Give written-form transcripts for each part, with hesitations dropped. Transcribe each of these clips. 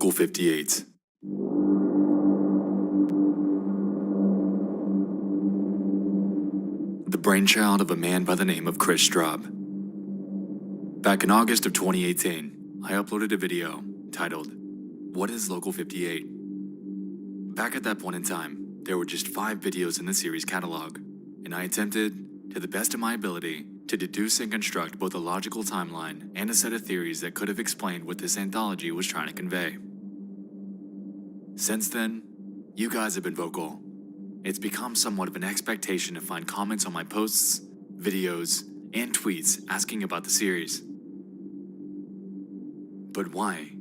Local 58. The brainchild of a man by the name of Chris Straub. Back in August of 2018, I uploaded a video titled, "What is Local 58?" Back at that point in time, there were just 5 videos in the series catalog, and I attempted, to the best of my ability, to deduce and construct both a logical timeline and a set of theories that could have explained what this anthology was trying to convey. Since then, you guys have been vocal. It's become somewhat of an expectation to find comments on my posts, videos, and tweets asking about the series. But why?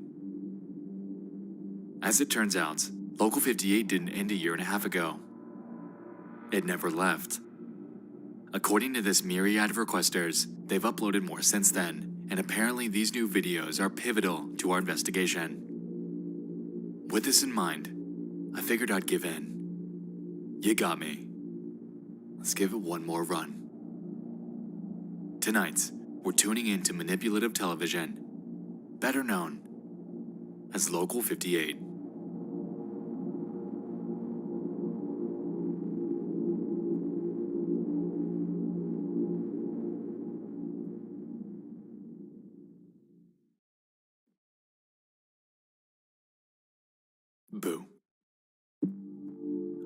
As it turns out, Local 58 didn't end a year and a half ago. It never left. According to this myriad of requesters, they've uploaded more since then, and apparently these new videos are pivotal to our investigation. With this in mind, I figured I'd give in. You got me. Let's give it one more run. Tonight, we're tuning into manipulative television, better known as Local 58. Boo.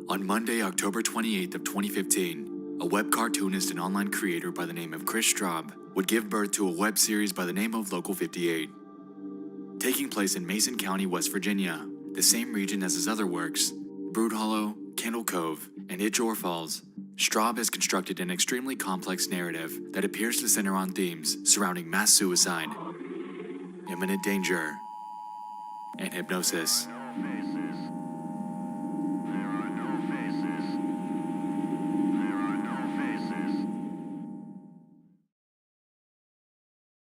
On Monday, October 28th of 2015, a web cartoonist and online creator by the name of Chris Straub would give birth to a web series by the name of Local 58. Taking place in Mason County, West Virginia, the same region as his other works, Brood Hollow, Candle Cove, and Itchor Falls, Straub has constructed an extremely complex narrative that appears to center on themes surrounding mass suicide, imminent danger, and hypnosis.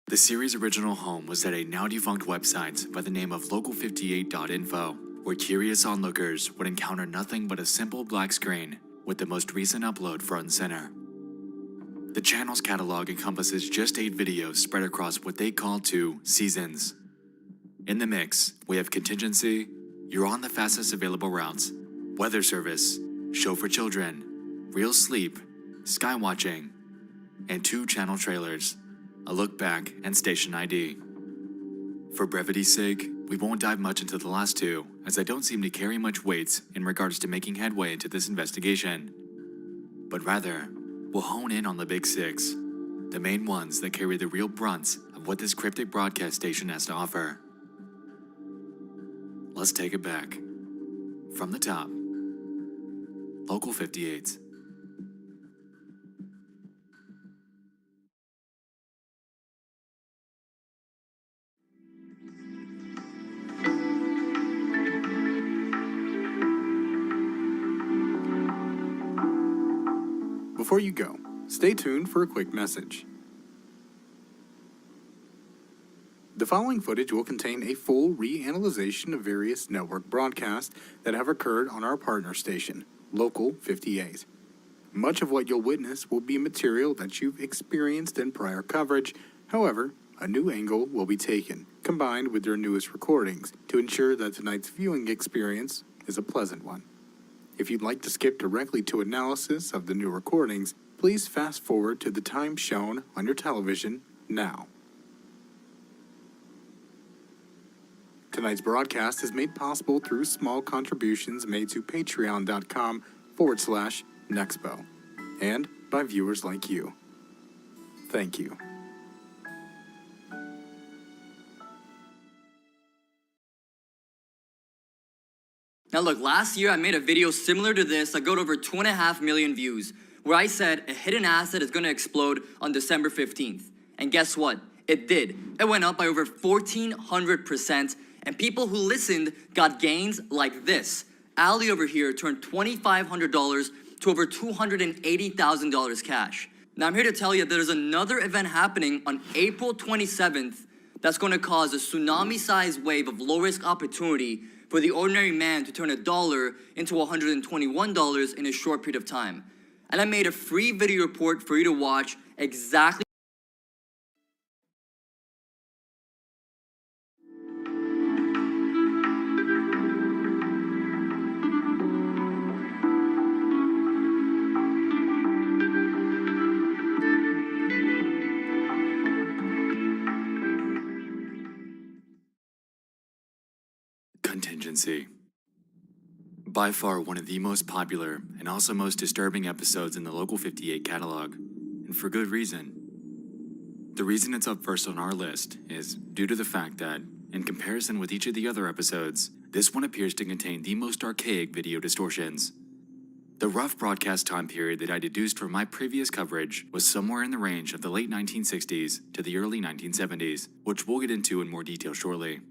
The series' original home was at a now-defunct website by the name of local58.info, where curious onlookers would encounter nothing but a simple black screen with the most recent upload front and center. The channel's catalog encompasses just 8 videos spread across what they call 2 seasons. In the mix, we have Contingency, You're on the Fastest Available Routes, Weather Service, Show for Children, Real Sleep, Skywatching, and 2 channel trailers, A Look Back and Station ID. For brevity's sake, we won't dive much into the last 2, as they don't seem to carry much weight in regards to making headway into this investigation. But rather, we'll hone in on the big 6, the main ones that carry the real brunt of what this cryptic broadcast station has to offer. Let's take it back. From the top, Local 58. Before you go, stay tuned for a quick message. The following footage will contain a full reanalyzation of various network broadcasts that have occurred on our partner station, Local 58. Much of what you'll witness will be material that you've experienced in prior coverage. However, a new angle will be taken, combined with their newest recordings, to ensure that tonight's viewing experience is a pleasant one. If you'd like to skip directly to analysis of the new recordings, please fast forward to the time shown on your television now. Tonight's broadcast is made possible through small contributions made to patreon.com/Nexpo and by viewers like you. Thank you. Now look, last year I made a video similar to this that got over 2.5 million views, where I said a hidden asset is gonna explode on December 15th. And guess what? It did. It went up by over 1,400%, and people who listened got gains like this. Ali over here turned $2,500 to over $280,000 cash. Now I'm here to tell you there's another event happening on April 27th that's gonna cause a tsunami-sized wave of low-risk opportunity for the ordinary man to turn $1 into $121 in a short period of time. And I made a free video report for you to watch exactly. see. By far one of the most popular and also most disturbing episodes in the Local 58 catalog, and for good reason. The reason it's up first on our list is due to the fact that, in comparison with each of the other episodes, this one appears to contain the most archaic video distortions. The rough broadcast time period that I deduced from my previous coverage was somewhere in the range of the late 1960s to the early 1970s, which we'll get into in more detail shortly.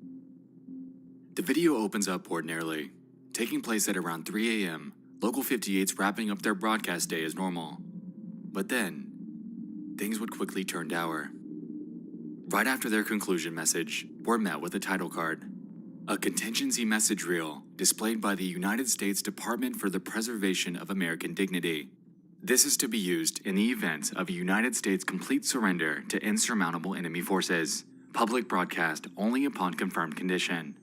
The video opens up ordinarily, taking place at around 3 a.m., Local 58's wrapping up their broadcast day as normal. But then, things would quickly turn dour. Right after their conclusion message, we're met with a title card. A contingency message reel displayed by the United States Department for the Preservation of American Dignity. This is to be used in the event of a United States complete surrender to insurmountable enemy forces. Public broadcast only upon confirmed condition.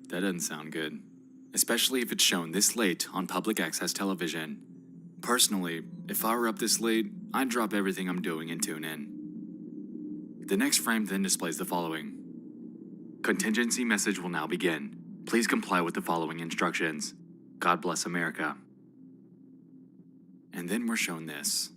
That doesn't sound good, especially if it's shown this late on public access television. Personally, if I were up this late, I'd drop everything I'm doing and tune in. The next frame then displays the following. Contingency message will now begin. Please comply with the following instructions. God bless America. And then we're shown this.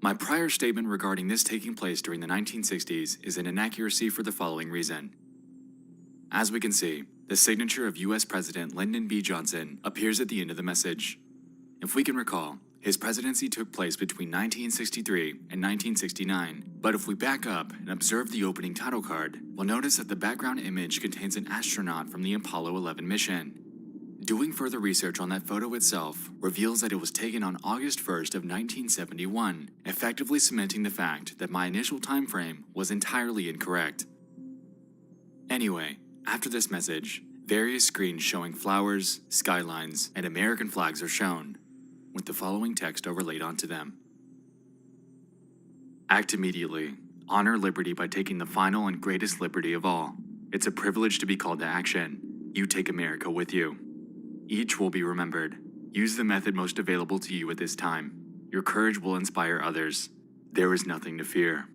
My prior statement regarding this taking place during the 1960s is an inaccuracy for the following reason. As we can see, the signature of U.S. President Lyndon B. Johnson appears at the end of the message. If we can recall, his presidency took place between 1963 and 1969, but if we back up and observe the opening title card, we'll notice that the background image contains an astronaut from the Apollo 11 mission. Doing further research on that photo itself reveals that it was taken on August 1st of 1971, effectively cementing the fact that my initial time frame was entirely incorrect. Anyway, after this message, various screens showing flowers, skylines, and American flags are shown, with the following text overlaid onto them. Act immediately. Honor liberty by taking the final and greatest liberty of all. It's a privilege to be called to action. You take America with you. Each will be remembered. Use the method most available to you at this time. Your courage will inspire others. There is nothing to fear.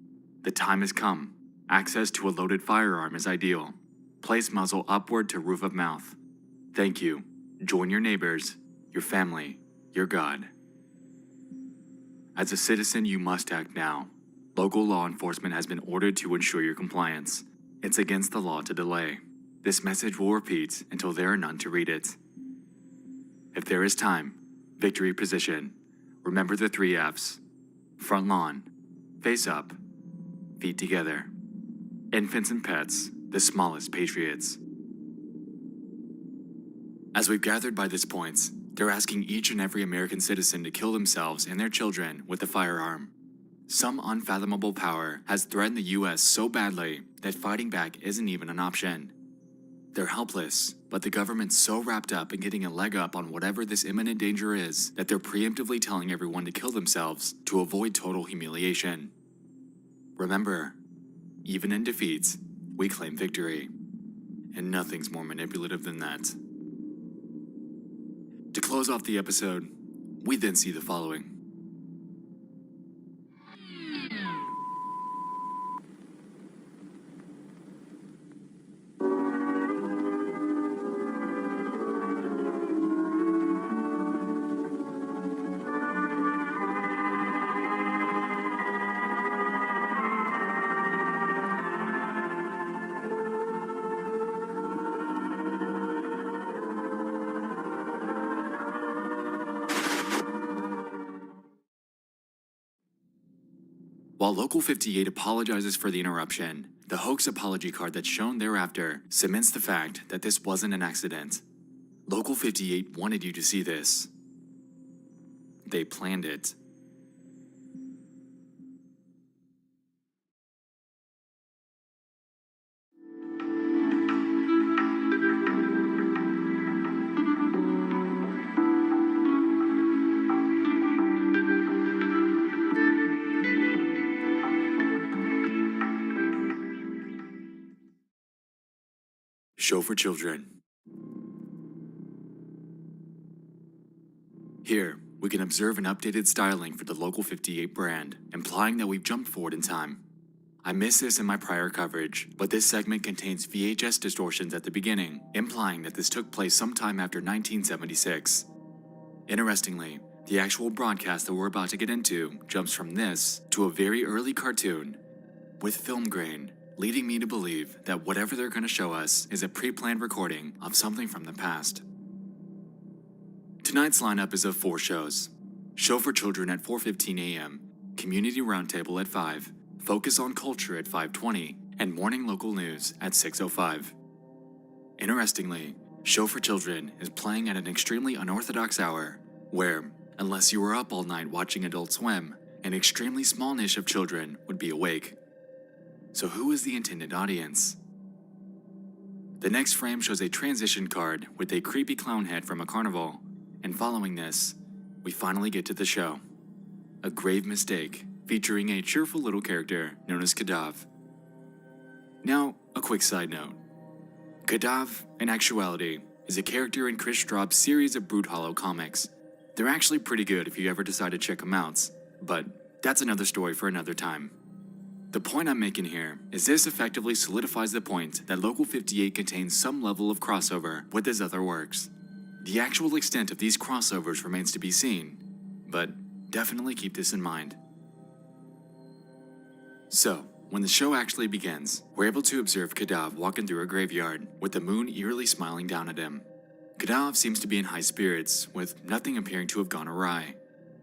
The time has come. Access to a loaded firearm is ideal. Place muzzle upward to roof of mouth. Thank you. Join your neighbors, your family, your God. As a citizen, you must act now. Local law enforcement has been ordered to ensure your compliance. It's against the law to delay. This message will repeat until there are none to read it. If there is time, victory position. Remember the 3 F's. Front lawn, face up, feet together. Infants and pets, the smallest patriots. As we've gathered by this point, they're asking each and every American citizen to kill themselves and their children with a firearm. Some unfathomable power has threatened the U.S. so badly that fighting back isn't even an option. They're helpless, but the government's so wrapped up in getting a leg up on whatever this imminent danger is that they're preemptively telling everyone to kill themselves to avoid total humiliation. Remember, even in defeat, we claim victory. And nothing's more manipulative than that. To close off the episode, we then see the following. While Local 58 apologizes for the interruption, the hoax apology card that's shown thereafter cements the fact that this wasn't an accident. Local 58 wanted you to see this. They planned it. Show for children. Here, we can observe an updated styling for the Local 58 brand, implying that we've jumped forward in time. I missed this in my prior coverage, but this segment contains VHS distortions at the beginning, implying that this took place sometime after 1976. Interestingly, the actual broadcast that we're about to get into jumps from this to a very early cartoon with film grain, leading me to believe that whatever they're going to show us is a pre-planned recording of something from the past. Tonight's lineup is of 4 shows. Show for Children at 4:15 a.m., Community Roundtable at 5, Focus on Culture at 5:20, and Morning Local News at 6:05. Interestingly, Show for Children is playing at an extremely unorthodox hour, where, unless you were up all night watching Adult Swim, an extremely small niche of children would be awake. So who is the intended audience? The next frame shows a transition card with a creepy clown head from a carnival, and following this, we finally get to the show. A grave mistake, featuring a cheerful little character known as Kadav. Now, a quick side note. Kadav, in actuality, is a character in Chris Straub's series of Brood Hollow comics. They're actually pretty good if you ever decide to check them out, but that's another story for another time. The point I'm making here is this effectively solidifies the point that Local 58 contains some level of crossover with his other works. The actual extent of these crossovers remains to be seen, but definitely keep this in mind. So, when the show actually begins, we're able to observe Kadav walking through a graveyard, with the moon eerily smiling down at him. Kadav seems to be in high spirits, with nothing appearing to have gone awry.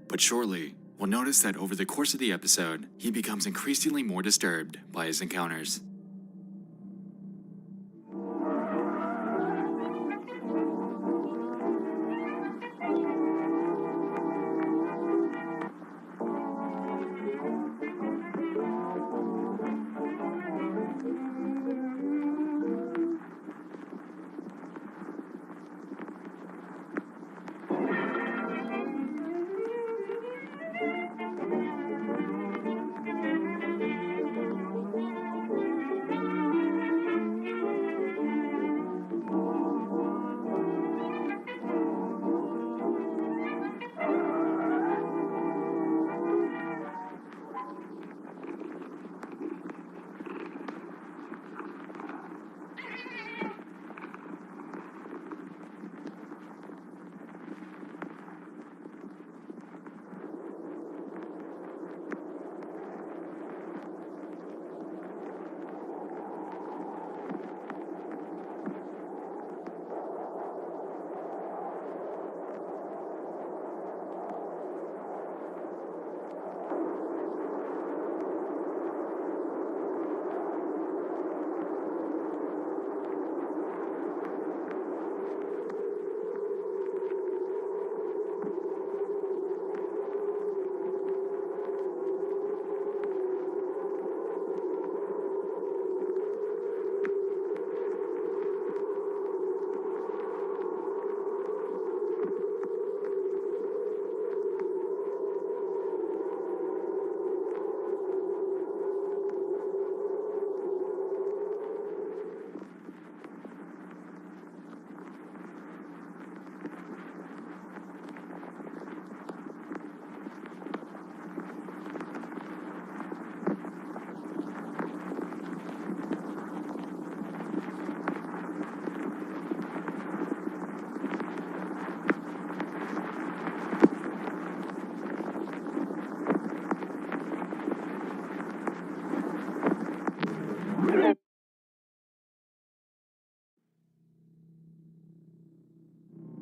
But shortly, we'll notice that over the course of the episode, he becomes increasingly more disturbed by his encounters.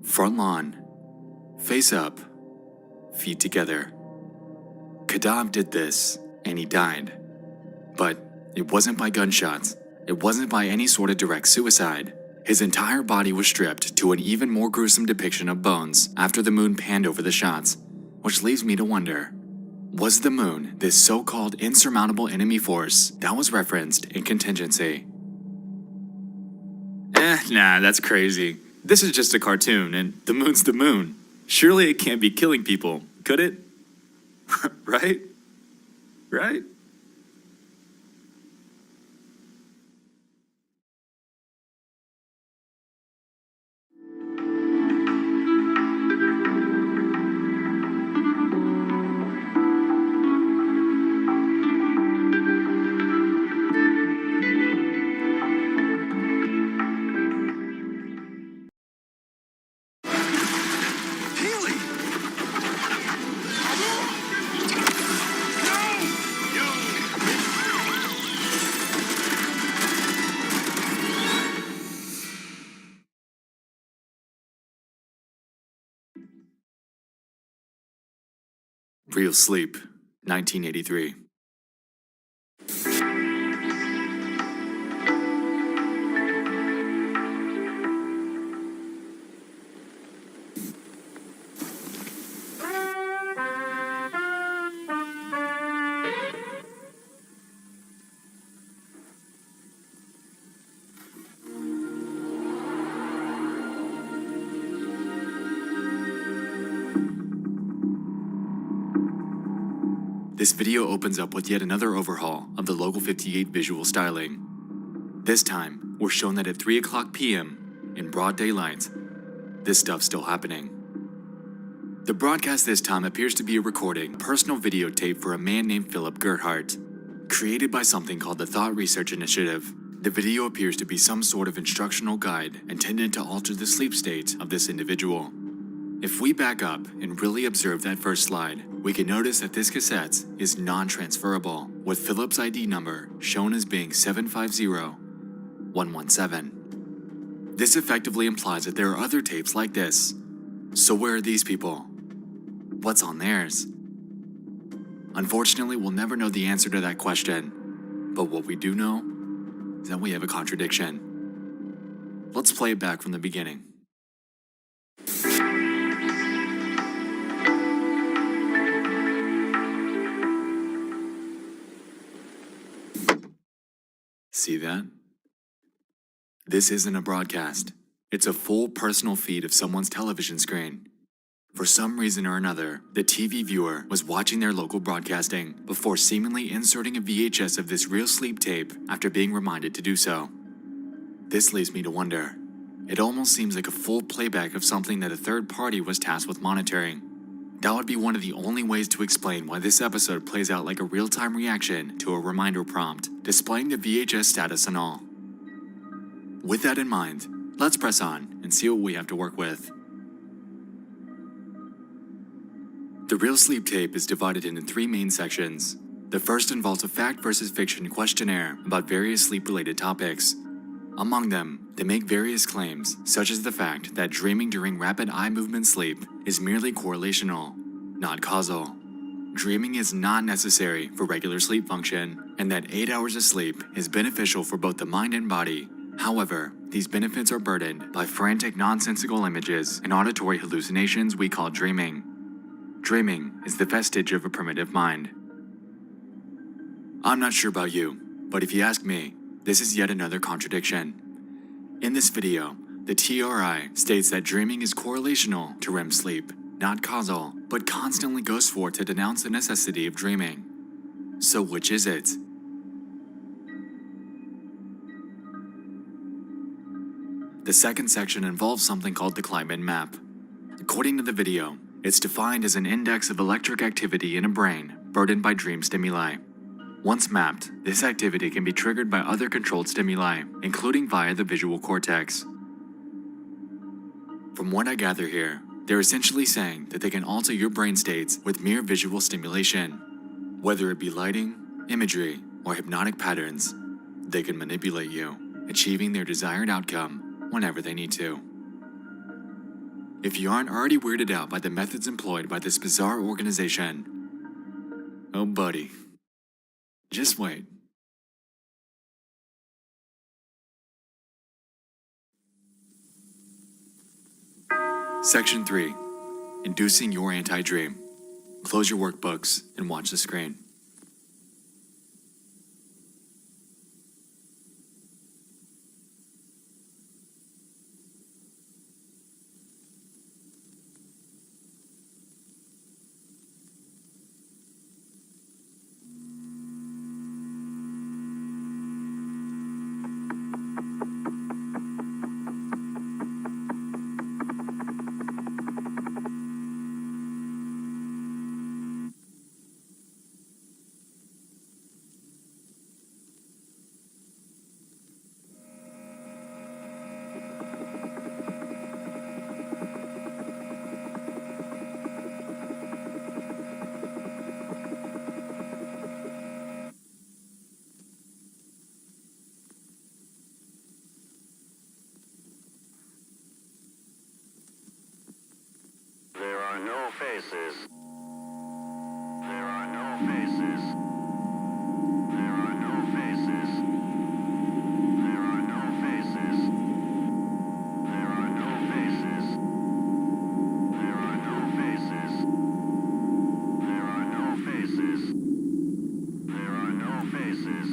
Front lawn, face up, feet together. Kadav did this and he died. But it wasn't by gunshots. It wasn't by any sort of direct suicide. His entire body was stripped to an even more gruesome depiction of bones after the moon panned over the shots, which leaves me to wonder, was the moon this so-called insurmountable enemy force that was referenced in Contingency? Nah, that's crazy. This is just a cartoon, and the moon's the moon. Surely it can't be killing people, could it? Right? Right? Real Sleep, 1983. This video opens up with yet another overhaul of the Local 58 visual styling. This time, we're shown that at 3 o'clock p.m., in broad daylight, this stuff's still happening. The broadcast this time appears to be a recording, personal videotape for a man named Philip Gerhardt. Created by something called the Thought Research Initiative, the video appears to be some sort of instructional guide intended to alter the sleep state of this individual. If we back up and really observe that first slide, we can notice that this cassette is non-transferable, with Philip's ID number shown as being 750117. This effectively implies that there are other tapes like this. So where are these people? What's on theirs? Unfortunately, we'll never know the answer to that question, but what we do know is that we have a contradiction. Let's play it back from the beginning. See that? This isn't a broadcast. It's a full personal feed of someone's television screen. For some reason or another, the TV viewer was watching their local broadcasting before seemingly inserting a VHS of this real sleep tape after being reminded to do so. This leaves me to wonder. It almost seems like a full playback of something that a third party was tasked with monitoring. That would be one of the only ways to explain why this episode plays out like a real-time reaction to a reminder prompt, displaying the VHS status and all. With that in mind, let's press on and see what we have to work with. The Real Sleep tape is divided into 3 main sections. The first involves a fact versus fiction questionnaire about various sleep-related topics. Among them, they make various claims, such as the fact that dreaming during rapid eye movement sleep is merely correlational, not causal. Dreaming is not necessary for regular sleep function, and that 8 hours of sleep is beneficial for both the mind and body. However, these benefits are burdened by frantic nonsensical images and auditory hallucinations we call dreaming. Dreaming is the vestige of a primitive mind. I'm not sure about you, but if you ask me, this is yet another contradiction. In this video, the TRI states that dreaming is correlational to REM sleep, not causal, but constantly goes forth to denounce the necessity of dreaming. So which is it? The second section involves something called the Kleitman map. According to the video, it's defined as an index of electric activity in a brain burdened by dream stimuli. Once mapped, this activity can be triggered by other controlled stimuli, including via the visual cortex. From what I gather here, they're essentially saying that they can alter your brain states with mere visual stimulation. Whether it be lighting, imagery, or hypnotic patterns, they can manipulate you, achieving their desired outcome whenever they need to. If you aren't already weirded out by the methods employed by this bizarre organization, oh buddy, Just wait. Section 3. Inducing your anti-dream. Close your workbooks and watch the screen. There are no faces. There are no faces. There are no faces. There are no faces. There are no faces. There are no faces. There are no faces. There are no faces.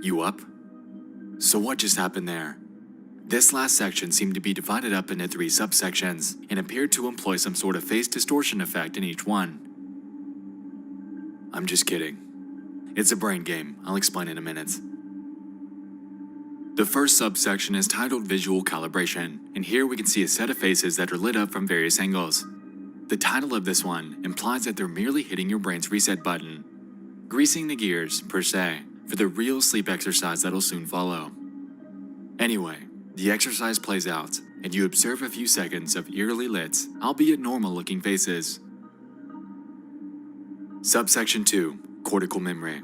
You up? So what just happened there? This last section seemed to be divided up into 3 subsections and appeared to employ some sort of phase distortion effect in each one. I'm just kidding. It's a brain game. I'll explain in a minute. The first subsection is titled Visual Calibration, and here we can see a set of faces that are lit up from various angles. The title of this one implies that they're merely hitting your brain's reset button, greasing the gears, per se, for the real sleep exercise that'll soon follow. Anyway, the exercise plays out, and you observe a few seconds of eerily lit, albeit normal-looking faces. Subsection 2, Cortical Memory.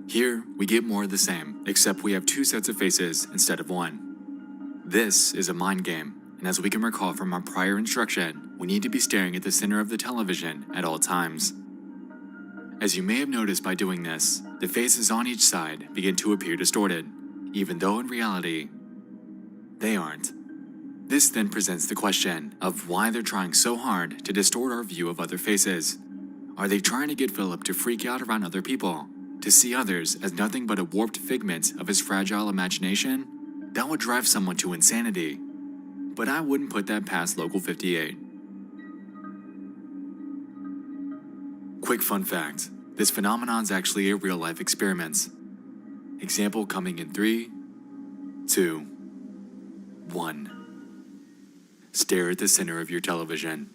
Here, we get more of the same, except we have 2 sets of faces instead of 1. This is a mind game, and as we can recall from our prior instruction, we need to be staring at the center of the television at all times. As you may have noticed by doing this, the faces on each side begin to appear distorted, even though in reality, they aren't. This then presents the question of why they're trying so hard to distort our view of other faces. Are they trying to get Philip to freak out around other people? To see others as nothing but a warped figment of his fragile imagination? That would drive someone to insanity. But I wouldn't put that past Local 58. Quick fun fact, this phenomenon is actually a real-life experiment. Example coming in 3, 2, 1. Stare at the center of your television.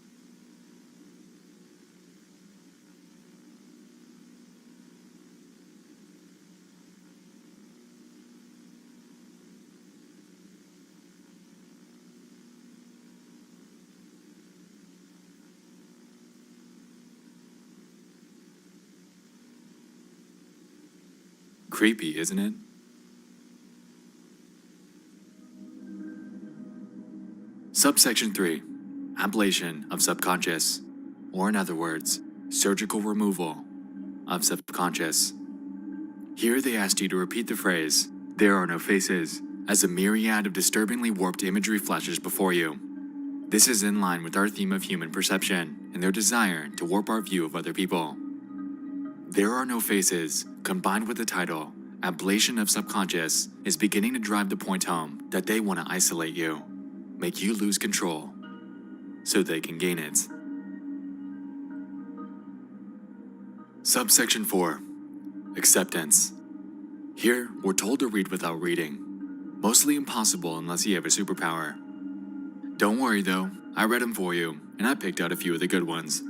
Creepy, isn't it? Subsection 3. Ablation of subconscious, or in other words, surgical removal of subconscious. Here they asked you to repeat the phrase, "There are no faces," as a myriad of disturbingly warped imagery flashes before you. This is in line with our theme of human perception and their desire to warp our view of other people. There are no faces, combined with the title, Ablation of Subconscious, is beginning to drive the point home that they want to isolate you, make you lose control. so they can gain it. Subsection 4. Acceptance. Here, we're told to read without reading. Mostly impossible unless you have a superpower. Don't worry though, I read them for you, and I picked out a few of the good ones.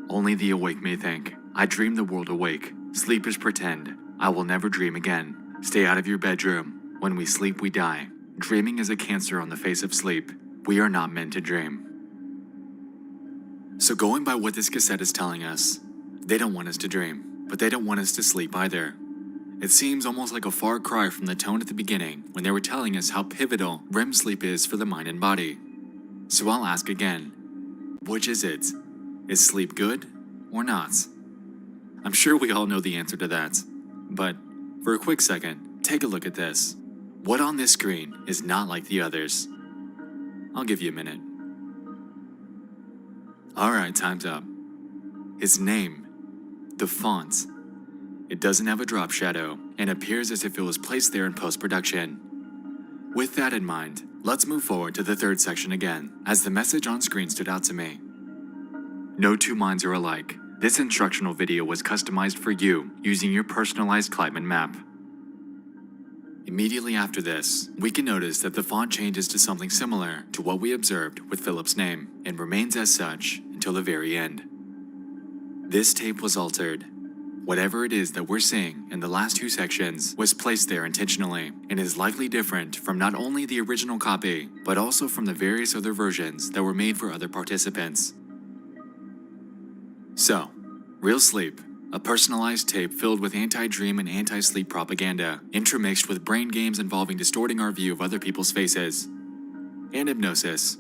Only the awake may think. I dream the world awake. Sleep is pretend. I will never dream again. Stay out of your bedroom. When we sleep, we die. Dreaming is a cancer on the face of sleep. We are not meant to dream. So going by what this cassette is telling us, they don't want us to dream, but they don't want us to sleep either. It seems almost like a far cry from the tone at the beginning when they were telling us how pivotal REM sleep is for the mind and body. So I'll ask again, which is it? Is sleep good or not? I'm sure we all know the answer to that, but for a quick second, take a look at this. What on this screen is not like the others? I'll give you a minute. Alright, time's up. His name, the font. It doesn't have a drop shadow and appears as if it was placed there in post-production. With that in mind, let's move forward to the third section again, as the message on screen stood out to me. No two minds are alike. This instructional video was customized for you using your personalized climate map. Immediately after this, we can notice that the font changes to something similar to what we observed with Philip's name and remains as such until the very end. This tape was altered. Whatever it is that we're seeing in the last two sections was placed there intentionally and is likely different from not only the original copy, but also from the various other versions that were made for other participants. So, Real Sleep, a personalized tape filled with anti-dream and anti-sleep propaganda, intermixed with brain games involving distorting our view of other people's faces. And hypnosis.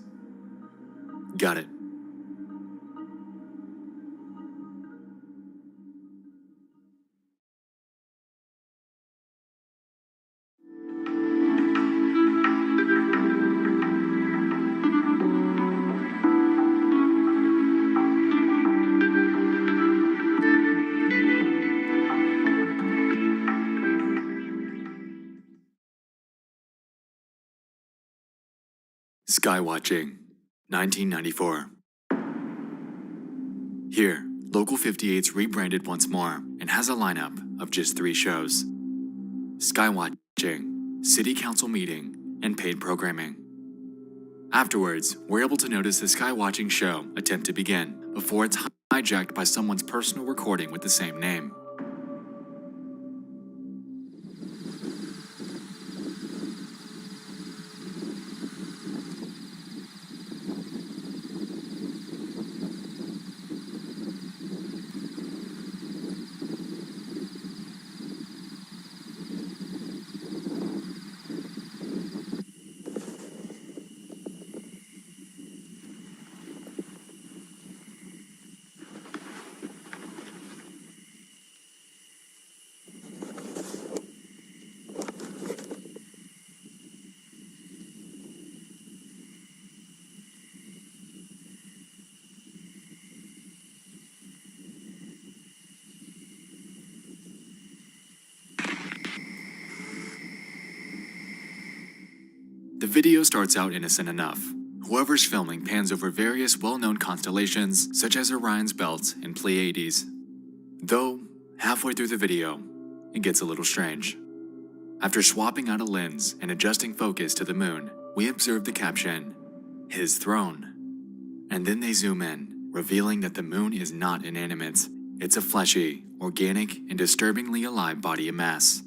Got it. Skywatching, 1994. Here, Local 58's rebranded once more and has a lineup of just 3 shows. Skywatching, City Council Meeting, and paid programming. Afterwards, we're able to notice the Skywatching show attempt to begin before it's hijacked by someone's personal recording with the same name. The video starts out innocent enough. Whoever's filming pans over various well-known constellations such as Orion's Belt and Pleiades. Though, halfway through the video, it gets a little strange. After swapping out a lens and adjusting focus to the moon, we observe the caption, "His throne." And then they zoom in, revealing that the moon is not inanimate. It's a fleshy, organic, and disturbingly alive body of mass.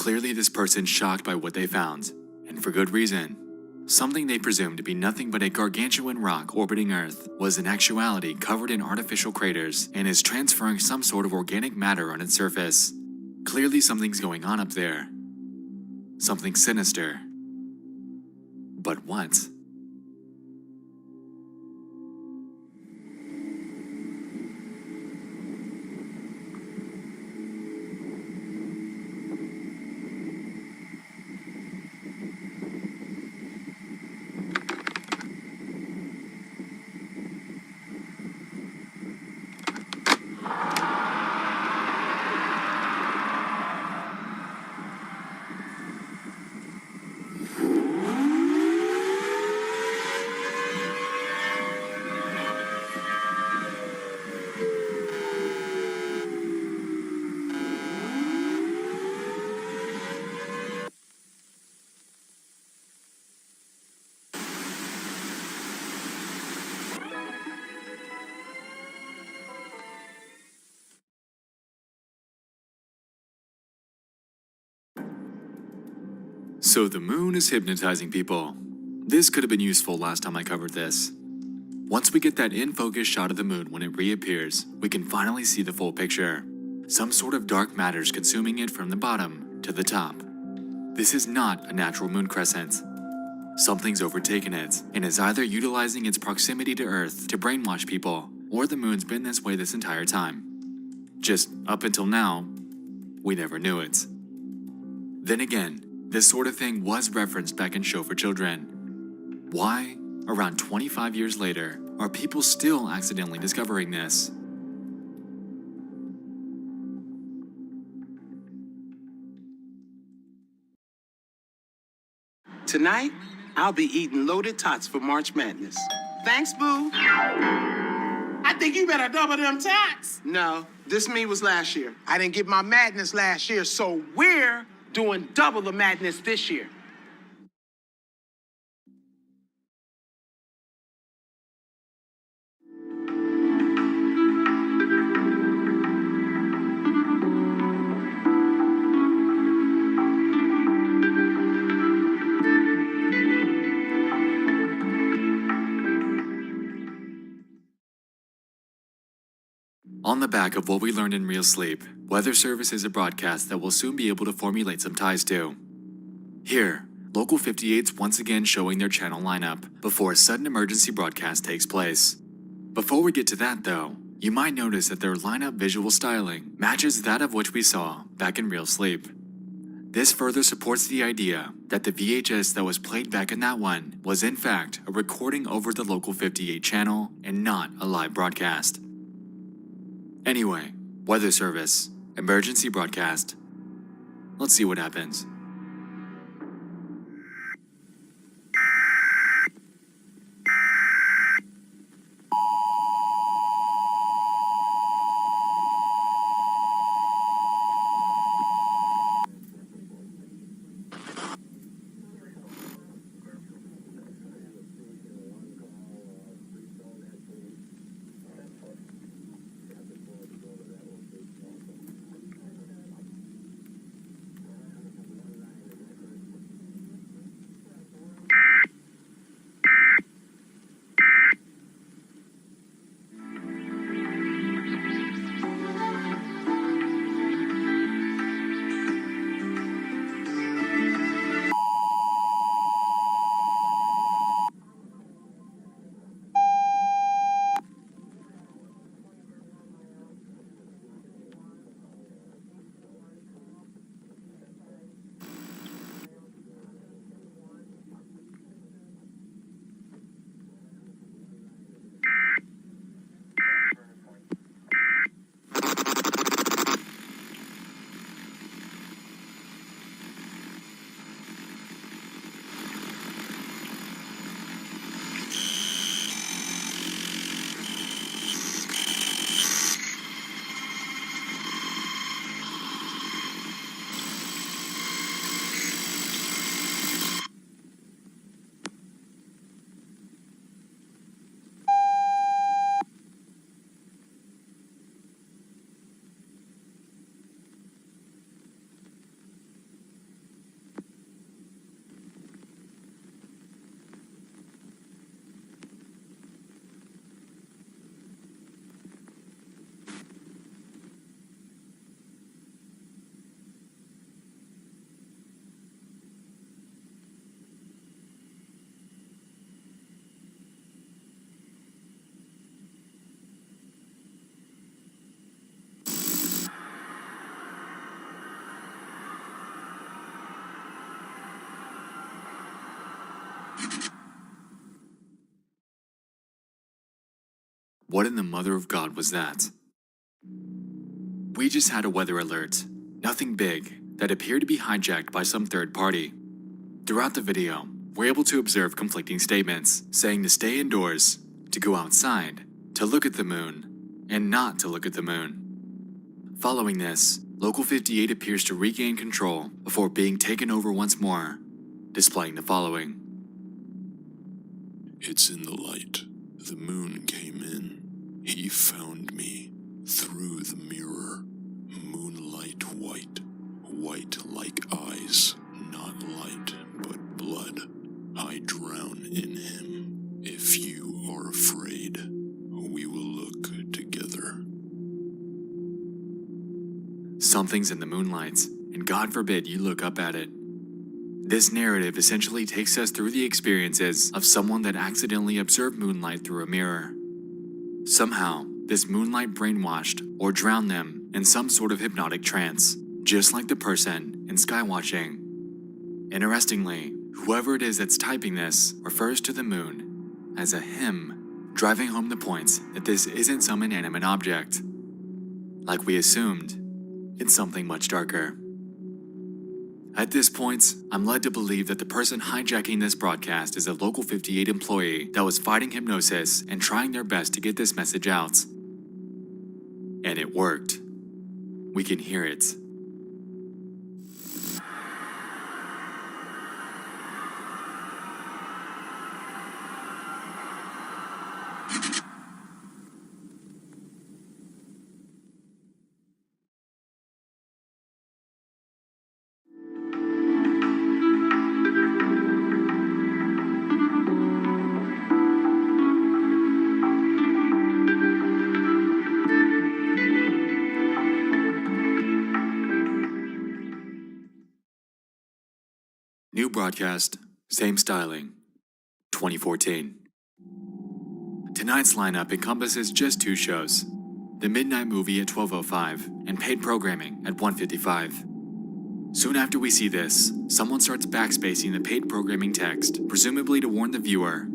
Clearly, this person's shocked by what they found, and for good reason. Something they presumed to be nothing but a gargantuan rock orbiting Earth was in actuality covered in artificial craters and is transferring some sort of organic matter on its surface. Clearly, something's going on up there. Something sinister. But what? So the moon is hypnotizing people. This could have been useful last time I covered this. Once we get that in-focus shot of the moon when it reappears, we can finally see the full picture. Some sort of dark matter's consuming it from the bottom to the top. This is not a natural moon crescent. Something's overtaken it and is either utilizing its proximity to Earth to brainwash people, or the moon's been this way this entire time. Just up until now, we never knew it. Then again, this sort of thing was referenced back in Show for Children. Why, around 25 years later, are people still accidentally discovering this? Tonight, I'll be eating loaded tots for March Madness. Thanks, boo. I think you better double them tots. No, this me was last year. I didn't get my madness last year, so we're doing double the madness this year. On the back of what we learned in Real Sleep, Weather Service is a broadcast that we'll soon be able to formulate some ties to. Here, Local 58's once again showing their channel lineup before a sudden emergency broadcast takes place. Before we get to that though, you might notice that their lineup visual styling matches that of which we saw back in Real Sleep. This further supports the idea that the VHS that was played back in that one was in fact a recording over the Local 58 channel and not a live broadcast. Anyway, Weather Service, emergency broadcast. Let's see what happens. What in the mother of God was that? We just had a weather alert. Nothing big that appeared to be hijacked by some third party. Throughout the video, we're able to observe conflicting statements saying to stay indoors, to go outside, to look at the moon, and not to look at the moon. Following this, Local 58 appears to regain control before being taken over once more, displaying the following. It's in the light. The moon came in. He found me through the mirror. Moonlight white. White like eyes. Not light, but blood. I drown in him. If you are afraid, we will look together. Something's in the moonlight, and God forbid you look up at it. This narrative essentially takes us through the experiences of someone that accidentally observed moonlight through a mirror. Somehow, this moonlight brainwashed or drowned them in some sort of hypnotic trance, just like the person in Skywatching. Interestingly, whoever it is that's typing this refers to the moon as a him, driving home the point that this isn't some inanimate object. Like we assumed, it's something much darker. At this point, I'm led to believe that the person hijacking this broadcast is a Local 58 employee that was fighting hypnosis and trying their best to get this message out. And it worked. We can hear it. New broadcast, same styling, 2014. Tonight's lineup encompasses just 2 shows, the midnight movie at 12:05 and paid programming at 1:55. Soon after we see this, someone starts backspacing the paid programming text, presumably to warn the viewer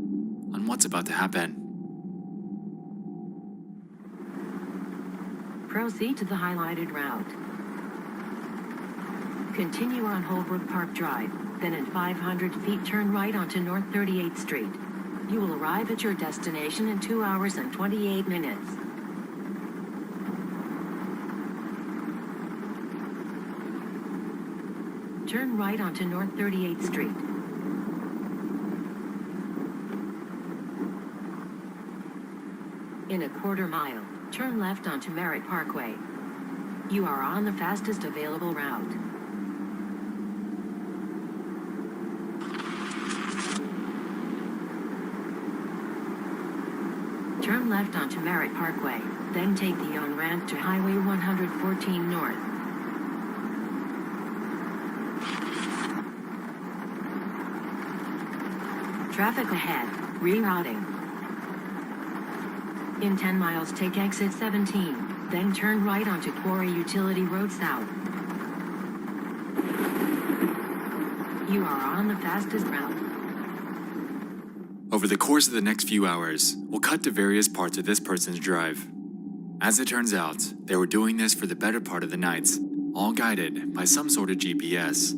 on what's about to happen. Proceed to the highlighted route. Continue on Holbrook Park Drive, then in 500 feet turn right onto North 38th Street. You will arrive at your destination in 2 hours and 28 minutes. Turn right onto North 38th Street. In a quarter mile, turn left onto Merritt Parkway. You are on the fastest available route. Turn left onto Merritt Parkway, then take the on-ramp to Highway 114 North. Traffic ahead, rerouting. In 10 miles, take exit 17, then turn right onto Quarry Utility Road South. You are on the fastest route. Over the course of the next few hours, we'll cut to various parts of this person's drive. As it turns out, they were doing this for the better part of the night, all guided by some sort of GPS.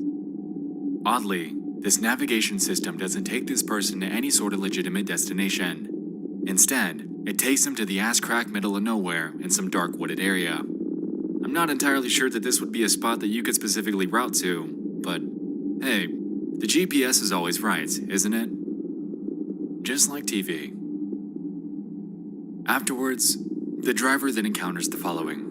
Oddly, this navigation system doesn't take this person to any sort of legitimate destination. Instead, it takes them to the ass-crack middle of nowhere in some dark wooded area. I'm not entirely sure that this would be a spot that you could specifically route to, but hey, the GPS is always right, isn't it? Just like TV. Afterwards, the driver then encounters the following.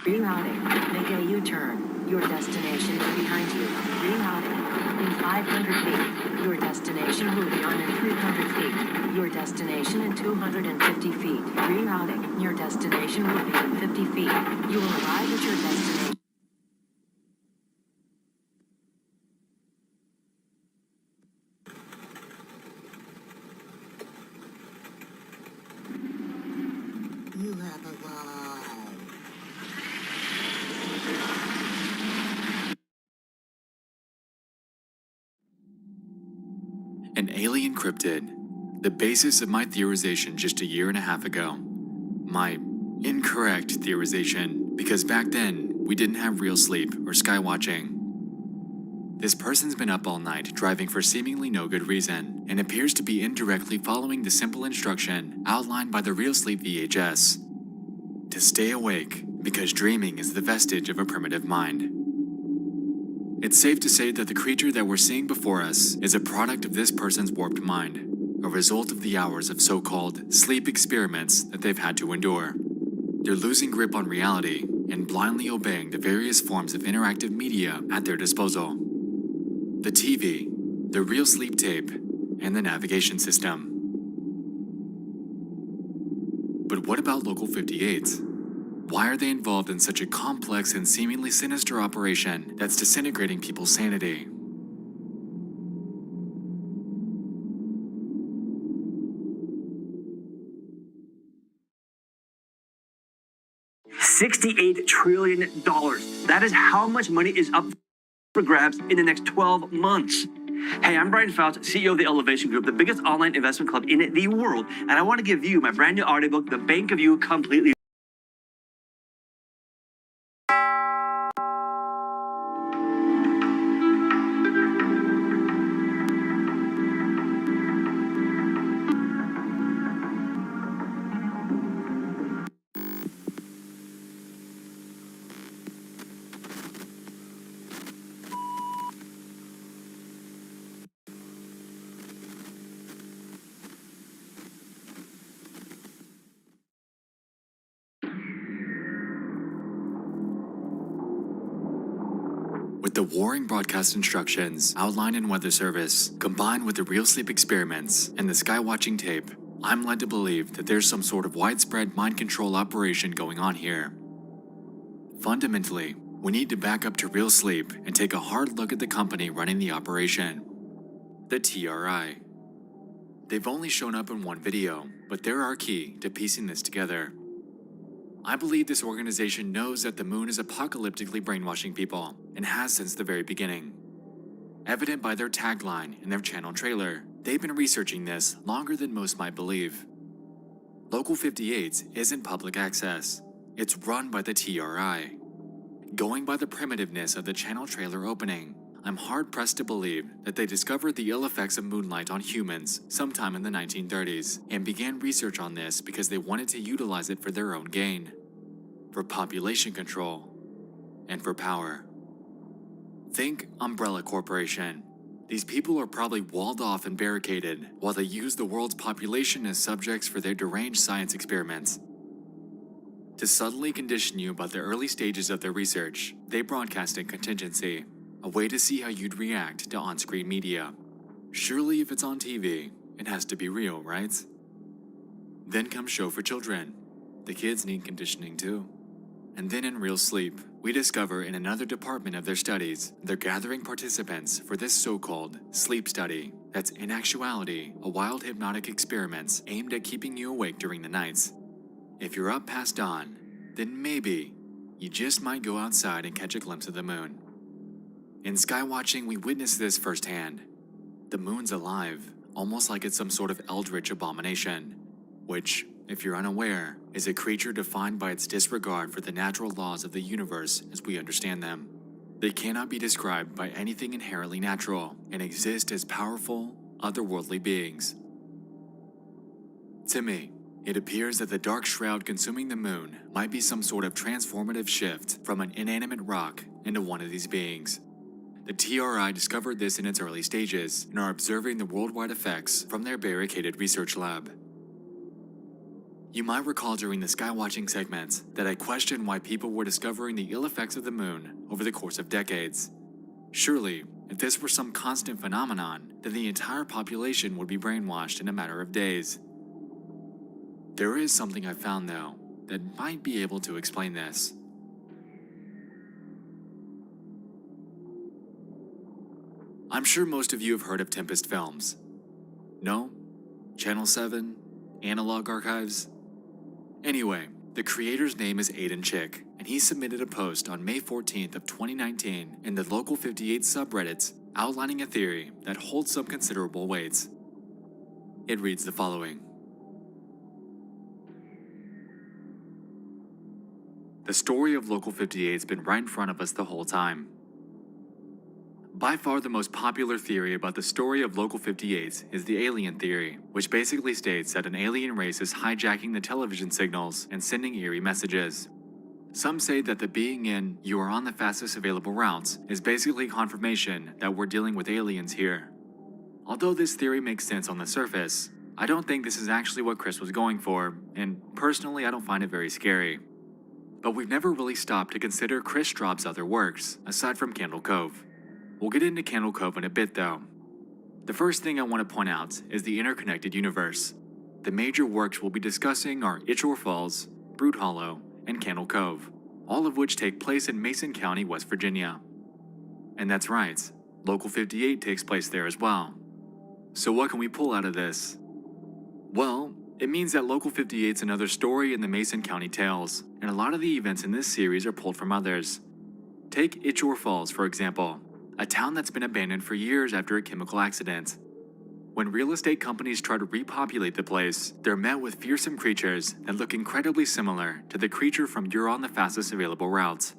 Rerouting. Make a U-turn. Your destination is behind you. Rerouting. In 500 feet. Your destination will be on in 300 feet. Your destination in 250 feet. Rerouting. Your destination will be in 50 feet. You will arrive at your destination. An alien cryptid, the basis of my theorization just a year and a half ago. My incorrect theorization, because back then we didn't have real sleep or sky watching. This person's been up all night driving for seemingly no good reason and appears to be indirectly following the simple instruction outlined by the Real Sleep VHS to stay awake because dreaming is the vestige of a primitive mind. It's safe to say that the creature that we're seeing before us is a product of this person's warped mind, a result of the hours of so-called sleep experiments that they've had to endure. They're losing grip on reality and blindly obeying the various forms of interactive media at their disposal. The TV, the Real Sleep tape, and the navigation system. But what about Local 58? Why are they involved in such a complex and seemingly sinister operation that's disintegrating people's sanity? $68 trillion. That is how much money is up for grabs in the next 12 months. Hey, I'm Brian Fouts, CEO of the Elevation Group, the biggest online investment club in the world, and I want to give you my brand new audiobook, The Bank of You, completely. With the warring broadcast instructions outlined in Weather Service, combined with the Real Sleep experiments and the skywatching tape, I'm led to believe that there's some sort of widespread mind control operation going on here. Fundamentally, we need to back up to Real Sleep and take a hard look at the company running the operation, the TRI. They've only shown up in one video, but they're our key to piecing this together. I believe this organization knows that the moon is apocalyptically brainwashing people, and has since the very beginning. Evident by their tagline and their channel trailer, they've been researching this longer than most might believe. Local 58 isn't public access. It's run by the TRI. Going by the primitiveness of the channel trailer opening, I'm hard-pressed to believe that they discovered the ill effects of moonlight on humans sometime in the 1930s and began research on this because they wanted to utilize it for their own gain, for population control, and for power. Think Umbrella Corporation. These people are probably walled off and barricaded while they use the world's population as subjects for their deranged science experiments. To subtly condition you about the early stages of their research, they broadcast a contingency, a way to see how you'd react to on-screen media. Surely if it's on TV, it has to be real, right? Then comes Show for Children. The kids need conditioning too. And then in Real Sleep, we discover in another department of their studies, they're gathering participants for this so-called sleep study that's in actuality a wild hypnotic experiment aimed at keeping you awake during the nights. If you're up past dawn, then maybe you just might go outside and catch a glimpse of the moon. In skywatching, we witness this firsthand. The moon's alive, almost like it's some sort of eldritch abomination, which, if you're unaware, is a creature defined by its disregard for the natural laws of the universe as we understand them. They cannot be described by anything inherently natural and exist as powerful, otherworldly beings. To me, it appears that the dark shroud consuming the moon might be some sort of transformative shift from an inanimate rock into one of these beings. The TRI discovered this in its early stages and are observing the worldwide effects from their barricaded research lab. You might recall during the skywatching segment that I questioned why people were discovering the ill effects of the moon over the course of decades. Surely, if this were some constant phenomenon, then the entire population would be brainwashed in a matter of days. There is something I found though that might be able to explain this. I'm sure most of you have heard of Tempest Films. No? Channel 7? Analog Archives? Anyway, the creator's name is Aiden Chick, and he submitted a post on May 14th of 2019 in the Local 58 subreddit outlining a theory that holds some considerable weight. It reads the following. The story of Local 58 has been right in front of us the whole time. By far the most popular theory about the story of Local 58 is the alien theory, which basically states that an alien race is hijacking the television signals and sending eerie messages. Some say that the being in "you are on the fastest available routes" is basically confirmation that we're dealing with aliens here. Although this theory makes sense on the surface, I don't think this is actually what Chris was going for, and personally I don't find it very scary. But we've never really stopped to consider Chris Straub's other works, aside from Candle Cove. We'll get into Candle Cove in a bit though. The first thing I want to point out is the interconnected universe. The major works we'll be discussing are Itchor Falls, Brood Hollow, and Candle Cove, all of which take place in Mason County, West Virginia. And that's right, Local 58 takes place there as well. So what can we pull out of this? Well, it means that Local 58 is another story in the Mason County tales, and a lot of the events in this series are pulled from others. Take Itchor Falls, for example, a town that's been abandoned for years after a chemical accident. When real estate companies try to repopulate the place, they're met with fearsome creatures that look incredibly similar to the creature from "You're on the fastest available route."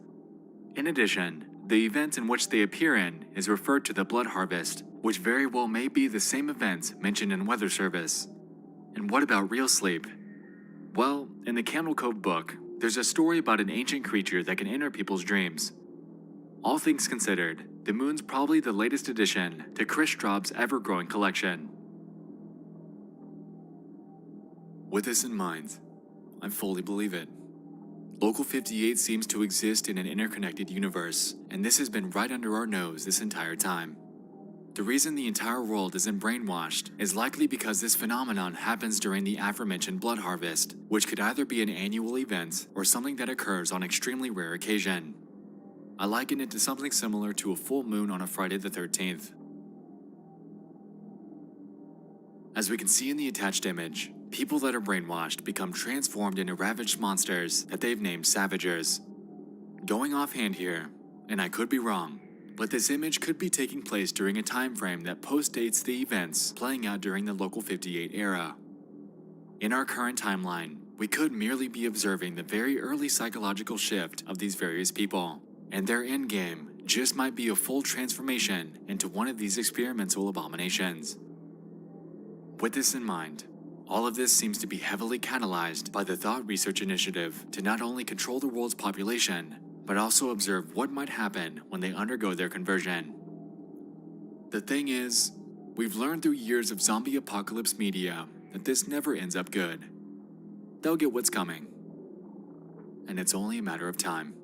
In addition, the event in which they appear in is referred to the Blood Harvest, which very well may be the same event mentioned in Weather Service. And what about real sleep? Well, in the Candle Cove book, there's a story about an ancient creature that can enter people's dreams. All things considered, the moon's probably the latest addition to Chris Straub's ever-growing collection. With this in mind, I fully believe it. Local 58 seems to exist in an interconnected universe, and this has been right under our nose this entire time. The reason the entire world isn't brainwashed is likely because this phenomenon happens during the aforementioned Blood Harvest, which could either be an annual event or something that occurs on extremely rare occasion. I liken it to something similar to a full moon on a Friday the 13th. As we can see in the attached image, people that are brainwashed become transformed into ravaged monsters that they've named Savagers. Going offhand here, and I could be wrong, but this image could be taking place during a time frame that postdates the events playing out during the Local 58 era. In our current timeline, we could merely be observing the very early psychological shift of these various people, and their endgame just might be a full transformation into one of these experimental abominations. With this in mind, all of this seems to be heavily catalyzed by the Thought Research Initiative to not only control the world's population, but also observe what might happen when they undergo their conversion. The thing is, we've learned through years of zombie apocalypse media that this never ends up good. They'll get what's coming, and it's only a matter of time.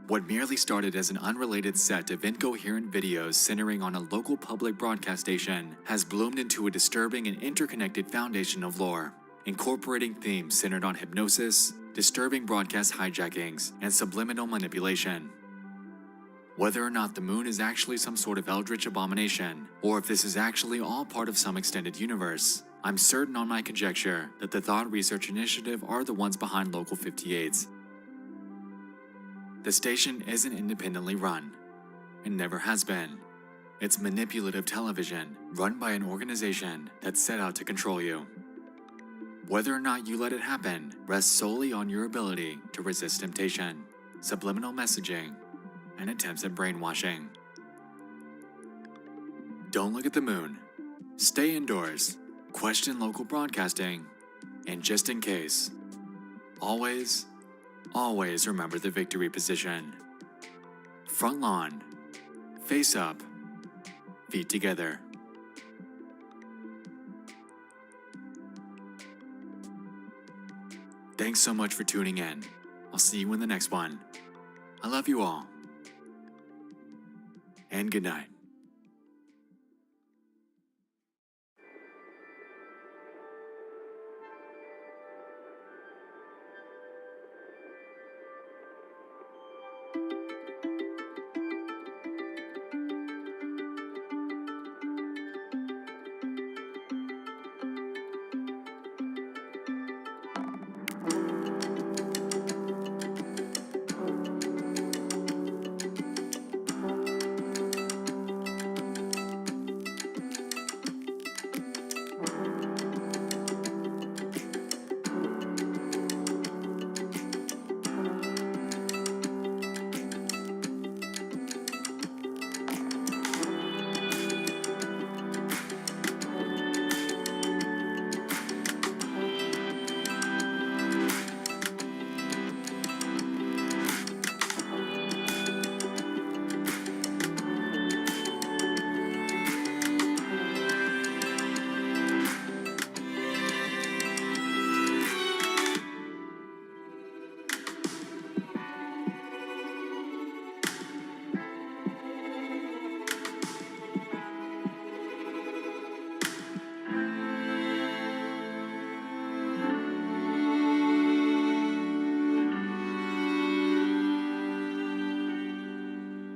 What merely started as an unrelated set of incoherent videos centering on a local public broadcast station has bloomed into a disturbing and interconnected foundation of lore, incorporating themes centered on hypnosis, disturbing broadcast hijackings, and subliminal manipulation. Whether or not the moon is actually some sort of eldritch abomination, or if this is actually all part of some extended universe, I'm certain on my conjecture that the Thought Research Initiative are the ones behind Local 58. The station isn't independently run, and never has been. It's manipulative television run by an organization that's set out to control you. Whether or not you let it happen rests solely on your ability to resist temptation, subliminal messaging, and attempts at brainwashing. Don't look at the moon. Stay indoors. Question local broadcasting. And just in case, always remember the victory position. Front lawn, face up, feet together. Thanks so much for tuning in. I'll see you in the next one. I love you all. And good night.